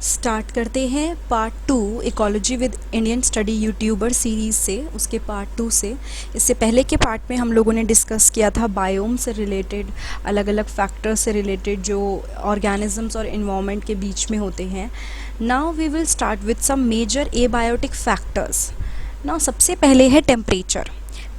Start करते हैं part 2 ecology with Indian study YouTuber series से, उसके पार्ट 2 से। इससे पहले के पार्ट में हम लोगों ने डिस्कस किया था बायोम से रिलेटेड, अलग अलग फैक्टर्स से रिलेटेड जो ऑर्गेनिजम्स और इन्वायरमेंट के बीच में होते हैं। Now we will start with some major abiotic factors. Now सबसे पहले है temperature.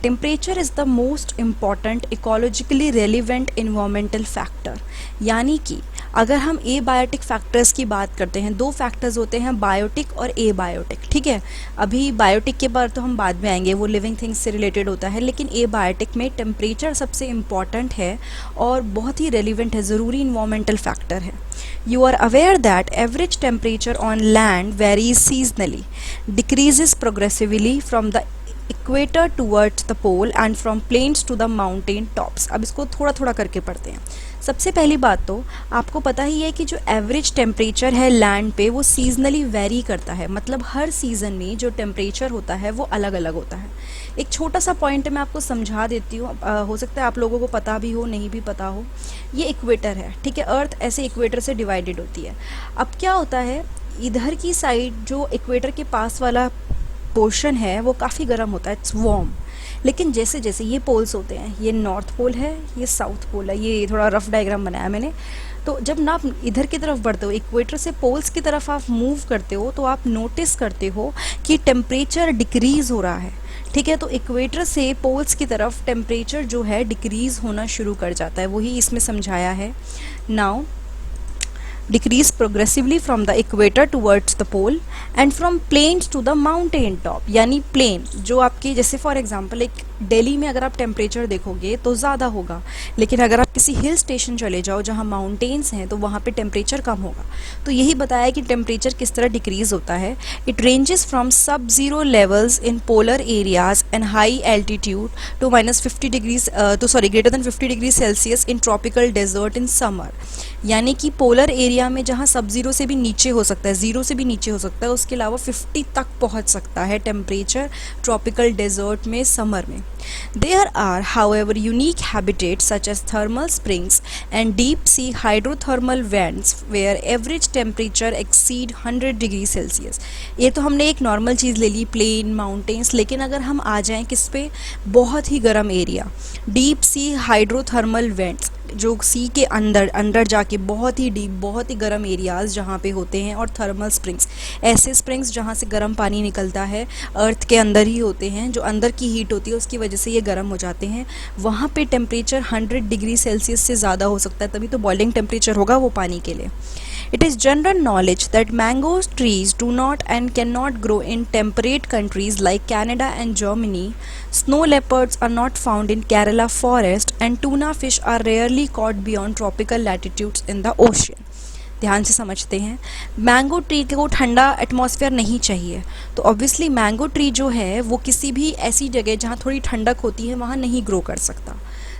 Temperature is the most important ecologically relevant environmental factor. यानी कि अगर हम एबायोटिक फैक्टर्स की बात करते हैं, दो फैक्टर्स होते हैं, बायोटिक और एबायोटिक। ठीक है, अभी बायोटिक के बारे तो हम बाद में आएंगे, वो लिविंग थिंग्स से रिलेटेड होता है, लेकिन एबायोटिक में टेम्परेचर सबसे इम्पॉर्टेंट है और बहुत ही रेलिवेंट है, ज़रूरी इन्वायरमेंटल फैक्टर है। You are aware that average temperature on land varies seasonally, decreases progressively from the equator towards the pole and from plains to the mountain tops। अब इसको थोड़ा थोड़ा करके पढ़ते हैं। सबसे पहली बात तो आपको पता ही है कि जो एवरेज टेम्परेचर है लैंड पे वो सीजनली वेरी करता है, मतलब हर सीज़न में जो टेम्परेचर होता है वो अलग अलग होता है। एक छोटा सा पॉइंट मैं आपको समझा देती हूँ, हो सकता है आप लोगों को पता भी हो, नहीं भी पता हो। ये इक्वेटर है, ठीक है, अर्थ ऐसे इक्वेटर से डिवाइडेड होती है। अब क्या होता है, इधर की साइड जो इक्वेटर के पास वाला पोर्शन है वो काफ़ी गर्म होता है, इट्स वार्म। लेकिन जैसे जैसे ये पोल्स होते हैं, ये नॉर्थ पोल है, ये साउथ पोल है, ये थोड़ा रफ डायग्राम बनाया मैंने। तो जब ना आप इधर की तरफ बढ़ते हो, इक्वेटर से पोल्स की तरफ आप मूव करते हो, तो आप नोटिस करते हो कि टेम्परेचर डिक्रीज़ हो रहा है। ठीक है, तो इक्वेटर से पोल्स की तरफ टेम्परेचर जो है डिक्रीज़ होना शुरू कर जाता है, वही इसमें समझाया है। Now decrease progressively from the equator towards the pole and from plains to the mountain top। यानी प्लेन जो आपके, जैसे फॉर एग्जांपल एक दिल्ली में अगर आप टेम्परेचर देखोगे तो ज़्यादा होगा, लेकिन अगर आप किसी हिल स्टेशन चले जाओ जहाँ माउंटेन्स हैं तो वहाँ पे टेम्परेचर कम होगा। तो यही बताया कि टेम्परेचर किस तरह डिक्रीज़ होता है। It ranges from sub zero levels in polar areas and high altitude to -50 degrees greater than 50 degree Celsius in tropical desert in summer. यानी कि पोलर एरिया में जहाँ सब ज़ीरो से भी नीचे हो सकता है, ज़ीरो से भी नीचे हो सकता है, उसके अलावा 50 तक पहुँच सकता है टेम्परेचर ट्रॉपिकल डेजर्ट में समर में। There are, however, unique habitats such as thermal springs and deep sea hydrothermal vents where average temperature exceed 100 degree Celsius. ये तो हमने एक नॉर्मल चीज़ ले ली, प्लेन, माउंटेन्स, लेकिन अगर हम आ जाएं किस पे, बहुत ही गर्म area, deep sea hydrothermal vents, जो सी के अंदर अंदर जाके बहुत ही डीप, बहुत ही गर्म एरियाज़ जहाँ पे होते हैं, और थर्मल स्प्रिंग्स, ऐसे स्प्रिंग्स जहाँ से गर्म पानी निकलता है, अर्थ के अंदर ही होते हैं, जो अंदर की हीट होती है उसकी वजह से ये गर्म हो जाते हैं। वहाँ पे टेम्परेचर 100 डिग्री सेल्सियस से ज़्यादा हो सकता है, तभी तो बॉइलिंग टेम्परेचर होगा वो पानी के लिए। It is general knowledge that mango trees do not and cannot grow in temperate countries like Canada and Germany. Snow leopards are not found in Kerala forest and tuna fish are rarely caught beyond tropical latitudes in the ocean. ध्यान से समझते हैं, mango tree को ठंडा atmosphere नहीं चाहिए, तो obviously mango tree जो है वो किसी भी ऐसी जगह जहाँ थोड़ी ठंडक होती है वहाँ नहीं ग्रो कर सकता।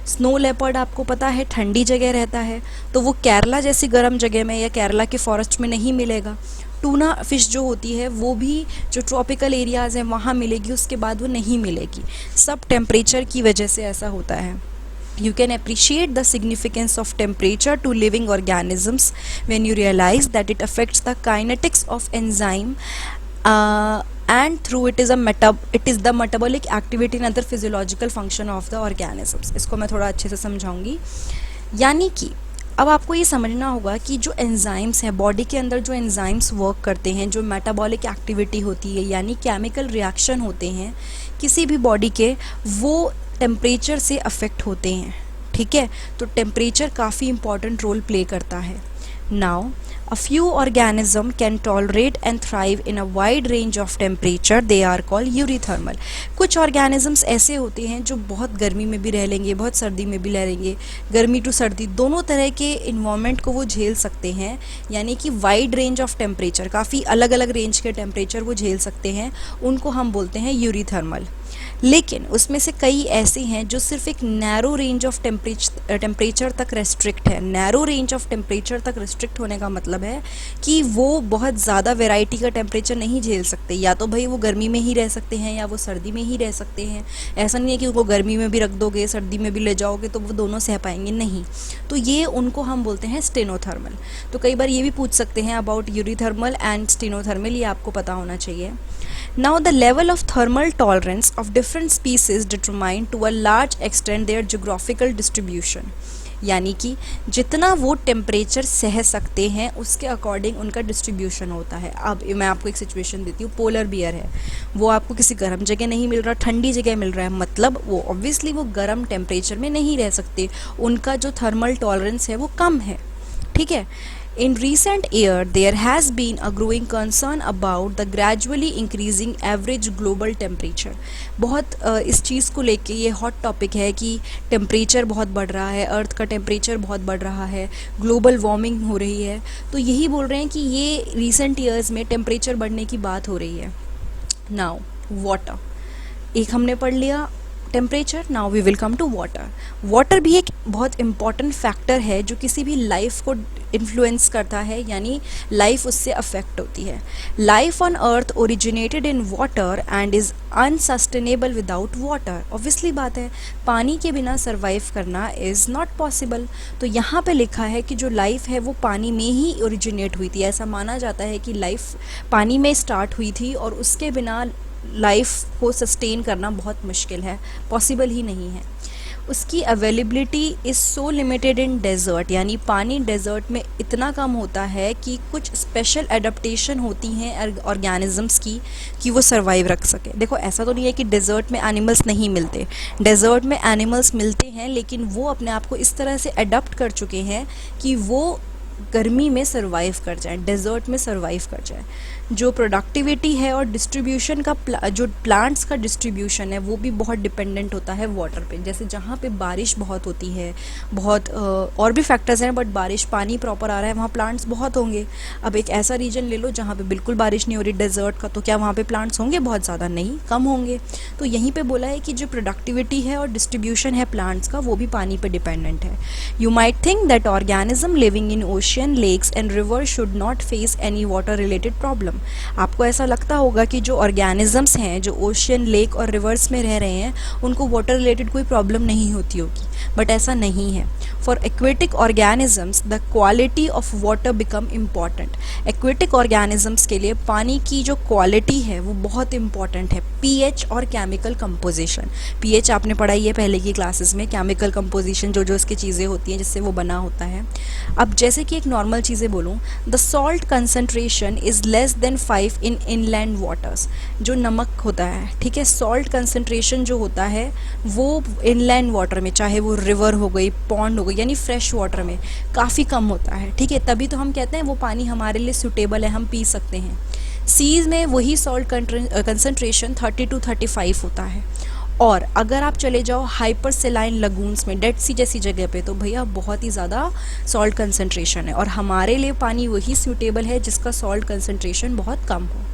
स्नो लेपर्ड आपको पता है ठंडी जगह रहता है, तो वो केरला जैसी गर्म जगह में या केरला के फॉरेस्ट में नहीं मिलेगा। टूना फिश जो होती है वो भी जो ट्रॉपिकल एरियाज़ हैं वहाँ मिलेगी, उसके बाद वो नहीं मिलेगी। सब टेम्परेचर की वजह से ऐसा होता है। You can appreciate the significance of temperature to living organisms when you realize that it affects the kinetics of enzyme and through it is the metabolic activity and other physiological function of the organisms। इसको मैं थोड़ा अच्छे से समझाऊंगी। यानी कि अब आपको ये समझना होगा कि जो एंजाइम्स हैं बॉडी के अंदर, जो एंजाइम्स वर्क करते हैं, जो मेटाबॉलिक एक्टिविटी होती है यानी केमिकल रिएक्शन होते हैं किसी भी बॉडी के, वो टेम्परेचर से अफेक्ट होते हैं। ठीक है, तो टेम्परेचर काफ़ी इंपॉर्टेंट रोल प्ले करता है। Now a few organism can tolerate and thrive in a wide range of temperature, they are called eurythermal. कुछ ऑर्गेनिजम्स ऐसे होते हैं जो बहुत गर्मी में भी रह लेंगे, बहुत सर्दी में भी रह लेंगे, गर्मी टू सर्दी दोनों तरह के इन्वायरमेंट को वो झेल सकते हैं। यानी कि वाइड रेंज ऑफ टेम्परेचर, काफ़ी अलग अलग रेंज के टेम्परेचर वो झेल सकते हैं, उनको हम बोलते हैं यूरीथर्मल। लेकिन उसमें से कई ऐसे हैं जो सिर्फ एक नैरो रेंज ऑफ टेम्परेचर तक रेस्ट्रिक्ट है। नैरो रेंज ऑफ टेम्परेचर तक रिस्ट्रिक्ट होने का मतलब है कि वो बहुत ज़्यादा वैरायटी का टेम्परेचर नहीं झेल सकते, या तो भाई वो गर्मी में ही रह सकते हैं या वो सर्दी में ही रह सकते हैं। ऐसा नहीं है कि उनको गर्मी में भी रख दोगे सर्दी में भी ले जाओगे तो वो दोनों सह पाएंगे, नहीं। तो ये उनको हम बोलते हैं स्टेनोथर्मल। तो कई बार ये भी पूछ सकते हैं अबाउट यूरिथर्मल एंड स्टेनोथर्मल, ये आपको पता होना चाहिए। Now the level of thermal tolerance of different species determine to a large extent their geographical distribution, यानी कि जितना वो टेम्परेचर सह सकते हैं उसके अकॉर्डिंग उनका डिस्ट्रीब्यूशन होता है। अब मैं आपको एक सिचुएशन देती हूँ, पोलर बियर है, वो आपको किसी गर्म जगह नहीं मिल रहा, ठंडी जगह मिल रहा है, मतलब वो ऑब्वियसली वो गर्म टेम्परेचर में नहीं रह सकते, उनका जो थर्मल टॉलरेंस है वो कम है, ठीक है। In recent year, there has been a growing concern about the gradually increasing average global temperature. बहुत इस चीज़ को लेके ये हॉट टॉपिक है कि टेम्परेचर बहुत बढ़ रहा है, अर्थ का टेम्परेचर बहुत बढ़ रहा है, ग्लोबल वार्मिंग हो रही है। तो यही बोल रहे हैं कि ये रिसेंट ईयर्स में टेम्परेचर बढ़ने की बात हो रही है। नाउ वाटर, एक हमने पढ़ लिया temperature, now we will come to water. Water भी एक बहुत इम्पॉर्टेंट फैक्टर है जो किसी भी लाइफ को इन्फ्लुएंस करता है, यानी लाइफ उससे अफेक्ट होती है। Life on earth originated in water and is unsustainable without water. Obviously बात है, पानी के बिना सर्वाइव करना इज़ नॉट पॉसिबल। तो यहाँ पे लिखा है कि जो लाइफ है वो पानी में ही ओरिजिनेट हुई थी। ऐसा माना जाता है कि लाइफ पानी में स्टार्ट हुई थी और उसके बिना लाइफ को सस्टेन करना बहुत मुश्किल है, पॉसिबल ही नहीं है। उसकी availability is so limited in desert, यानी पानी डेजर्ट में इतना कम होता है कि कुछ स्पेशल एडाप्टेशन होती हैं ऑर्गेनिजम्स की कि वो सर्वाइव रख सके। देखो ऐसा तो नहीं है कि डेजर्ट में एनिमल्स नहीं मिलते, डेजर्ट में एनिमल्स मिलते हैं, लेकिन वो अपने आप को इस तरह से अडॉप्ट कर चुके हैं कि वो गर्मी में सर्वाइव कर जाए, डेजर्ट में सर्वाइव कर जाए। जो प्रोडक्टिविटी है और डिस्ट्रीब्यूशन का जो प्लांट्स का डिस्ट्रीब्यूशन है वो भी बहुत डिपेंडेंट होता है वाटर पे। जैसे जहाँ पे बारिश बहुत होती है, बहुत और भी फैक्टर्स हैं, बट बारिश पानी प्रॉपर आ रहा है वहाँ प्लांट्स बहुत होंगे। अब एक ऐसा रीजन ले लो जहाँ पे बिल्कुल बारिश नहीं हो रही डेजर्ट का, तो क्या वहाँ पे प्लांट्स होंगे? बहुत ज़्यादा नहीं, कम होंगे। तो यहीं पे बोला है कि जो प्रोडक्टिविटी है और डिस्ट्रीब्यूशन है प्लांट्स का वो भी पानी पे डिपेंडेंट है। You might think that organism living in ocean, lakes and rivers should not face any water related problem. आपको ऐसा लगता होगा कि जो ऑर्गेनिजम्स हैं जो ओशियन, लेक और रिवर्स में रह रहे हैं उनको वाटर रिलेटेड कोई प्रॉब्लम नहीं होती होगी, बट ऐसा नहीं है। For aquatic organisms the quality of water become important. Aquatic organisms के लिए पानी की जो क्वालिटी है वो बहुत इंपॉर्टेंट है। पीएच और केमिकल कंपोजिशन, पीएच आपने पढ़ाई है पहले की क्लासेस में, केमिकल कंपोजिशन जो जो इसकी चीज़ें होती हैं जिससे वो बना होता है। अब जैसे कि एक नॉर्मल चीज़ें बोलूँ, the salt concentration is less than 5 in inland waters. जो नमक होता है, ठीक है, सॉल्ट कंसनट्रेशन जो होता है वो इनलैंड वाटर में, चाहे वो रिवर हो गई, पॉन्ड हो गई, यानी फ्रेश वाटर में काफ़ी कम होता है, ठीक है। तभी तो हम कहते हैं वो पानी हमारे लिए सूटेबल है, हम पी सकते हैं। सीज में वही सॉल्ट कंसनट्रेशन 30 to 35 होता है। और अगर आप चले जाओ हाइपर सेलाइन लगून्स में, डेड सी जैसी जगह पे, तो भैया बहुत ही ज़्यादा सॉल्ट कंसनट्रेशन है, और हमारे लिए पानी वही सूटेबल है जिसका सॉल्ट कंसनट्रेशन बहुत कम हो।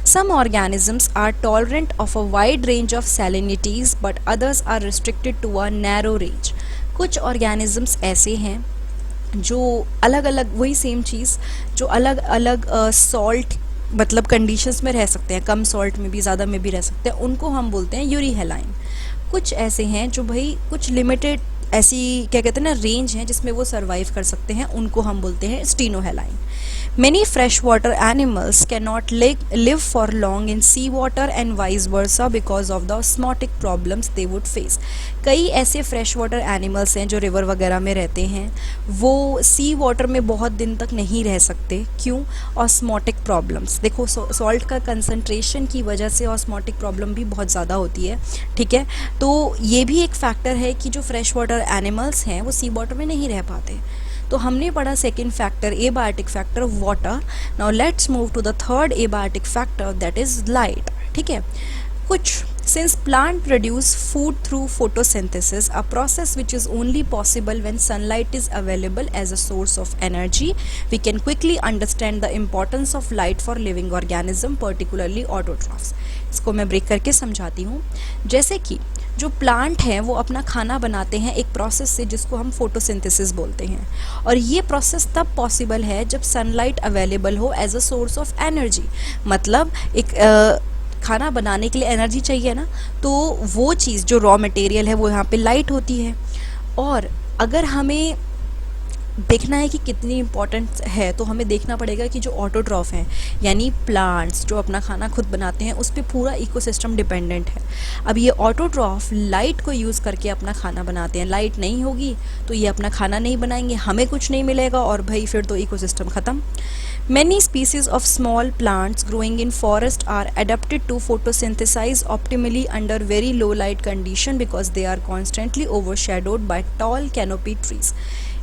Some organisms are tolerant of a wide range of salinities, but others are restricted to a narrow range. कुछ organisms ऐसे हैं जो अलग अलग, वही सेम चीज़, जो अलग अलग सॉल्ट मतलब कंडीशंस में रह सकते हैं, कम सॉल्ट में भी, ज़्यादा में भी रह सकते हैं, उनको हम बोलते हैं यूरीहेलाइन। कुछ ऐसे हैं जो भाई कुछ लिमिटेड ऐसी क्या कहते हैं ना रेंज है जिसमें वो सर्वाइव कर सकते हैं, उनको हम बोलते हैं स्टेनोहेलाइन। Many freshwater animals cannot live for long in sea water and vice versa because of the osmotic problems they would face. कई ऐसे फ्रेश वाटर एनिमल्स हैं जो रिवर वगैरह में रहते हैं, वो सी वाटर में बहुत दिन तक नहीं रह सकते। क्यों? Osmotic problems. देखो सॉल्ट का कंसंट्रेशन की वजह से ऑस्मोटिक प्रॉब्लम भी बहुत ज़्यादा होती है, ठीक है। तो ये भी एक फैक्टर है कि जो फ्रेश वाटर एनिमल्स हैं वो सी वाटर में नहीं रह पाते। तो हमने पढ़ा second factor, abiotic factor of water. Now let's move to the third abiotic factor, that is light, ठीक है। कुछ Since plant produce food through photosynthesis, a process which is only possible when sunlight is available as a source of energy, we can quickly understand the importance of light for living organism, particularly autotrophs. इसको मैं break करके समझाती हूँ। जैसे कि जो plant हैं वो अपना खाना बनाते हैं एक प्रोसेस से जिसको हम फोटोसिंथेसिस बोलते हैं, और ये प्रोसेस तब पॉसिबल है जब सनलाइट अवेलेबल हो as a source of energy. मतलब एक खाना बनाने के लिए एनर्जी चाहिए ना, तो वो चीज़ जो रॉ मटेरियल है वो यहाँ पे लाइट होती है। और अगर हमें देखना है कि कितनी इम्पोर्टेंट है तो हमें देखना पड़ेगा कि जो ऑटोट्रॉफ हैं यानी प्लांट्स जो अपना खाना खुद बनाते हैं उस पर पूरा इकोसिस्टम डिपेंडेंट है। अब ये ऑटोट्रॉफ लाइट को यूज़ करके अपना खाना बनाते हैं। लाइट नहीं होगी तो ये अपना खाना नहीं बनाएंगे, हमें कुछ नहीं मिलेगा और भाई फिर तो इकोसिस्टम ख़त्म। Many species of small plants growing in forest are adapted to photosynthesize optimally under very low light condition because they are constantly overshadowed by tall canopy trees.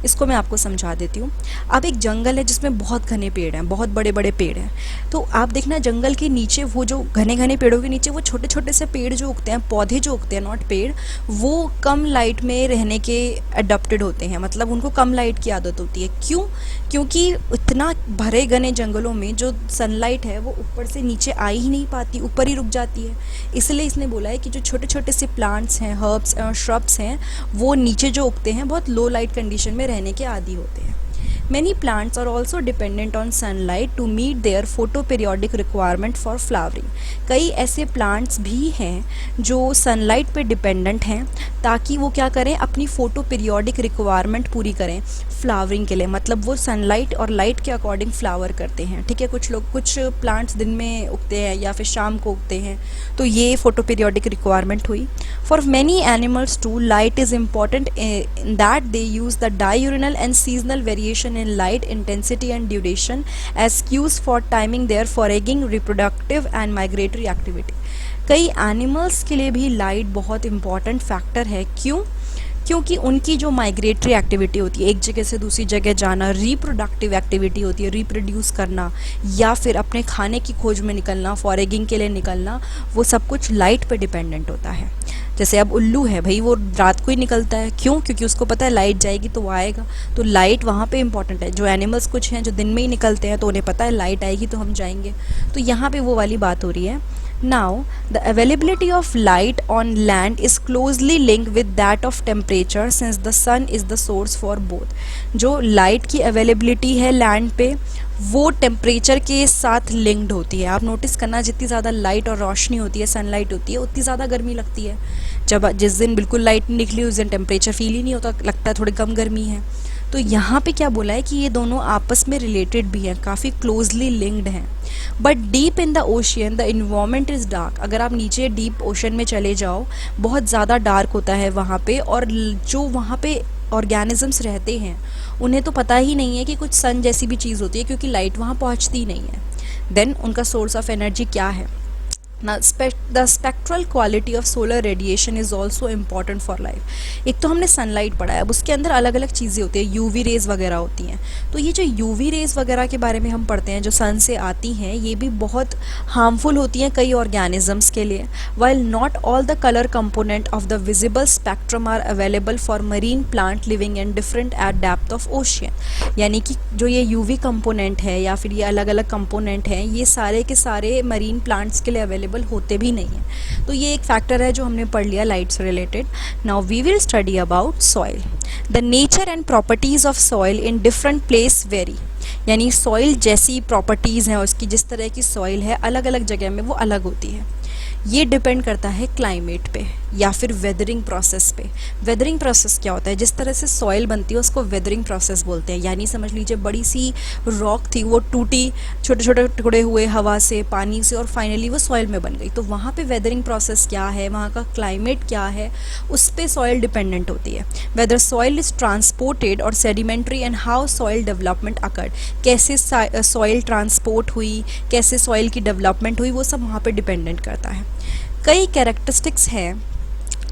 इसको मैं आपको समझा देती हूँ। अब एक जंगल है जिसमें बहुत घने पेड़ हैं, बहुत बड़े बड़े पेड़ हैं, तो आप देखना जंगल के नीचे वो जो घने घने पेड़ों के नीचे वो छोटे छोटे से पेड़ जो उगते हैं, पौधे जो उगते हैं, नॉट पेड़, वो कम लाइट में रहने के अडॉप्टेड होते हैं। मतलब उनको कम लाइट की आदत होती है। क्यों? क्योंकि इतना भरे घने जंगलों में जो सनलाइट है वो ऊपर से नीचे आ ही नहीं पाती, ऊपर ही रुक जाती है। इसलिए इसने बोला है कि जो छोटे छोटे से प्लांट्स हैं, हर्ब्स और श्रब्स हैं, वो नीचे जो उगते हैं बहुत लो लाइट कंडीशन में रहने के आदी होते हैं। Many plants are also dependent on sunlight to meet their photoperiodic requirement for flowering. कई ऐसे प्लांट्स भी हैं जो सनलाइट पे डिपेंडेंट हैं ताकि वो क्या करें, अपनी फोटो पीरियोडिक रिक्वायरमेंट पूरी करें फ्लावरिंग के लिए। मतलब वो सनलाइट और लाइट के अकॉर्डिंग फ्लावर करते हैं। ठीक है, कुछ प्लांट्स दिन में उगते हैं या फिर शाम को उगते हैं, तो ये फोटो पीरियोडिक रिक्वायरमेंट हुई। For many animals too light is important in that they use the diurnal and seasonal variation in light intensity and duration as cues for timing their foraging, reproductive and migratory activity. कई animals के लिए भी light बहुत important factor है। क्यों? क्योंकि उनकी जो माइग्रेटरी एक्टिविटी होती है, एक जगह से दूसरी जगह जाना, रिप्रोडक्टिव एक्टिविटी होती है, रिप्रोड्यूस करना या फिर अपने खाने की खोज में निकलना, फॉरेगिंग के लिए निकलना, वो सब कुछ लाइट पे डिपेंडेंट होता है। जैसे अब उल्लू है भाई, वो रात को ही निकलता है। क्यों? क्योंकि उसको पता है लाइट जाएगी तो वो आएगा, तो लाइट वहाँ पे इम्पॉर्टेंट है। जो एनिमल्स कुछ हैं जो दिन में ही निकलते हैं तो उन्हें पता है लाइट आएगी तो हम जाएंगे। तो यहाँ पे वो वाली बात हो रही है। Now, the availability of light on land is closely linked with that of temperature since the sun is the source for both. जो लाइट की अवेलेबिलिटी है लैंड पे वो टेम्परेचर के साथ लिंक्ड होती है। आप नोटिस करना, जितनी ज़्यादा लाइट और रोशनी होती है, सनलाइट होती है, उतनी ज़्यादा गर्मी लगती है। जब जिस दिन बिल्कुल लाइट नहीं निकली उस दिन टेम्परेचर फील ही नहीं होता, लगता है थोड़ी कम गर्मी है। तो यहाँ पे क्या बोला है कि ये दोनों आपस में रिलेटेड भी हैं, काफ़ी क्लोजली लिंक्ड हैं। But deep in the ocean the environment is dark. अगर आप नीचे डीप ओशन में चले जाओ, बहुत ज़्यादा डार्क होता है वहाँ पे, और जो वहाँ पे ऑर्गेनिजम्स रहते हैं उन्हें तो पता ही नहीं है कि कुछ सन जैसी भी चीज़ होती है, क्योंकि लाइट वहाँ पहुँचती नहीं है। देन उनका सोर्स ऑफ एनर्जी क्या है? Now, the spectral quality of solar radiation is also important for life. एक तो हमने सनलाइट पढ़ा है, अब उसके अंदर अलग अलग चीज़ें होती हैं, यूवी रेज वगैरह होती हैं। तो ये जो यूवी रेज वगैरह के बारे में हम पढ़ते हैं जो सन से आती हैं, ये भी बहुत हार्मफुल होती हैं कई ऑर्गेनिजम्स के लिए। While not all the color component of the visible spectrum are available for marine plant living in different at depth of ocean. यानी कि जो ये यूवी कंपोनेंट है या फिर ये अलग अलग कंपोनेंट हैं, ये सारे के सारे मरीन प्लांट्स के लिए अवेलेबल होते भी नहीं हैं। तो ये एक फैक्टर है जो हमने पढ़ लिया लाइट से related. Now we will study about soil. The nature and properties of soil in different place vary. यानी सॉइल जैसी प्रॉपर्टीज़ हैं उसकी, जिस तरह की सॉइल है अलग अलग जगह में वो अलग होती है। ये डिपेंड करता है क्लाइमेट पे या फिर वेदरिंग प्रोसेस पे। वेदरिंग प्रोसेस क्या होता है? जिस तरह से सॉइल बनती है उसको वेदरिंग प्रोसेस बोलते हैं। यानी समझ लीजिए बड़ी सी रॉक थी, वो टूटी, छोटे छोटे टुकड़े हुए हवा से, पानी से, और फाइनली वो सॉइल में बन गई। तो वहाँ पे वेदरिंग प्रोसेस क्या है, वहाँ का क्लाइमेट क्या है, उस पर सॉइल डिपेंडेंट होती है। वेदर सॉइल इज ट्रांसपोर्टेड और sedimentary and how soil development occurred. कैसे सॉइल ट्रांसपोर्ट हुई, कैसे सॉइल की डेवलपमेंट हुई, वो सब वहाँ पे डिपेंडेंट करता है। कई कैरेक्टरिस्टिक्स हैं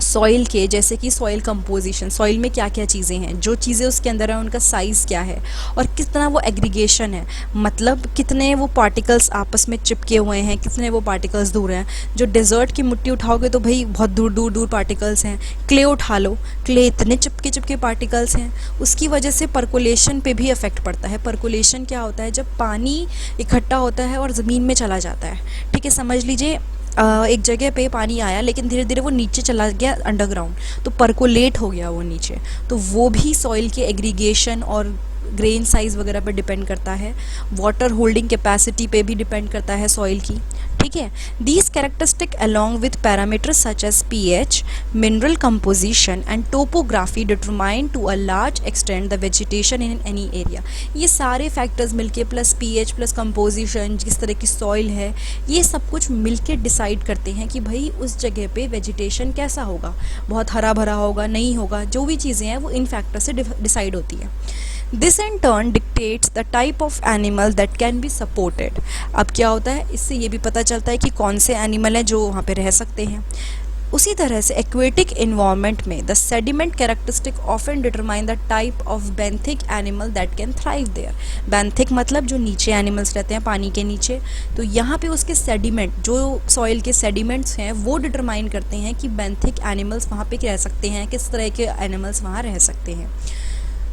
सॉइल के, जैसे कि सॉइल कंपोजिशन, सॉइल में क्या क्या चीज़ें हैं, जो चीज़ें उसके अंदर हैं उनका साइज़ क्या है, और कितना वो एग्रीगेशन है, मतलब कितने वो पार्टिकल्स आपस में चिपके हुए हैं, कितने वो पार्टिकल्स दूर हैं। जो डेजर्ट की मिट्टी उठाओगे तो भाई बहुत दूर दूर दूर पार्टिकल्स हैं। क्ले उठा लो, क्ले इतने चिपके चिपके पार्टिकल्स हैं। उसकी वजह से पर्कुलेशन पे भी इफेक्ट पड़ता है। पर्कुलेशन क्या होता है, जब पानी इकट्ठा होता है और ज़मीन में चला जाता है, ठीक है, समझ लीजिए एक जगह पे पानी आया लेकिन धीरे धीरे वो नीचे चला गया अंडरग्राउंड, तो परकोलेट हो गया वो नीचे, तो वो भी सॉइल के एग्रीगेशन और ग्रेन साइज़ वगैरह पे डिपेंड करता है। वाटर होल्डिंग कैपेसिटी पे भी डिपेंड करता है सॉइल की, ठीक है। These characteristic along with parameters such as pH, mineral composition and topography determine to a large extent the vegetation in any area. ये सारे फैक्टर्स मिलके प्लस पीएच प्लस कंपोजिशन, जिस तरह की सॉइल है, ये सब कुछ मिलके डिसाइड करते हैं कि भाई उस जगह पे वेजिटेशन कैसा होगा, बहुत हरा भरा होगा, नहीं होगा, जो भी चीज़ें हैं वो इन फैक्टर से डिसाइड होती है। This in turn dictates the type of animal that can be supported. अब क्या होता है, इससे ये भी पता चलता है कि कौन से एनिमल हैं जो वहाँ पे रह सकते हैं। उसी तरह से एक्वेटिक इन्वायरमेंट में the sediment characteristic often determine the type of benthic animal that can thrive there. Benthic मतलब जो नीचे एनिमल्स रहते हैं पानी के नीचे, तो यहाँ पे उसके सेडिमेंट, जो सॉइल के सेडिमेंट्स हैं, वो डिटरमाइन करते हैं कि बेंथिक एनिमल्स वहाँ पे रह सकते हैं, किस तरह के एनिमल्स वहाँ रह सकते हैं।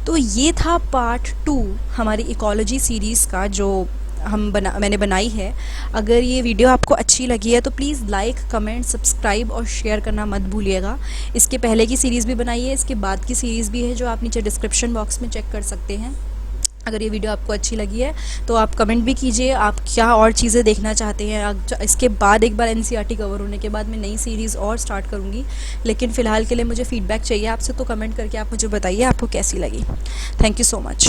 तो ये था पार्ट 2 हमारी इकोलॉजी सीरीज़ का, जो मैंने बनाई है। अगर ये वीडियो आपको अच्छी लगी है तो प्लीज़ लाइक, कमेंट, सब्सक्राइब और शेयर करना मत भूलिएगा। इसके पहले की सीरीज़ भी बनाई है, इसके बाद की सीरीज़ भी है, जो आप नीचे डिस्क्रिप्शन बॉक्स में चेक कर सकते हैं। अगर ये वीडियो आपको अच्छी लगी है तो आप कमेंट भी कीजिए, आप क्या और चीज़ें देखना चाहते हैं। इसके बाद एक बार एनसीईआरटी कवर होने के बाद मैं नई सीरीज़ और स्टार्ट करूँगी, लेकिन फ़िलहाल के लिए मुझे फ़ीडबैक चाहिए आपसे, तो कमेंट करके आप मुझे बताइए आपको कैसी लगी। Thank you so much.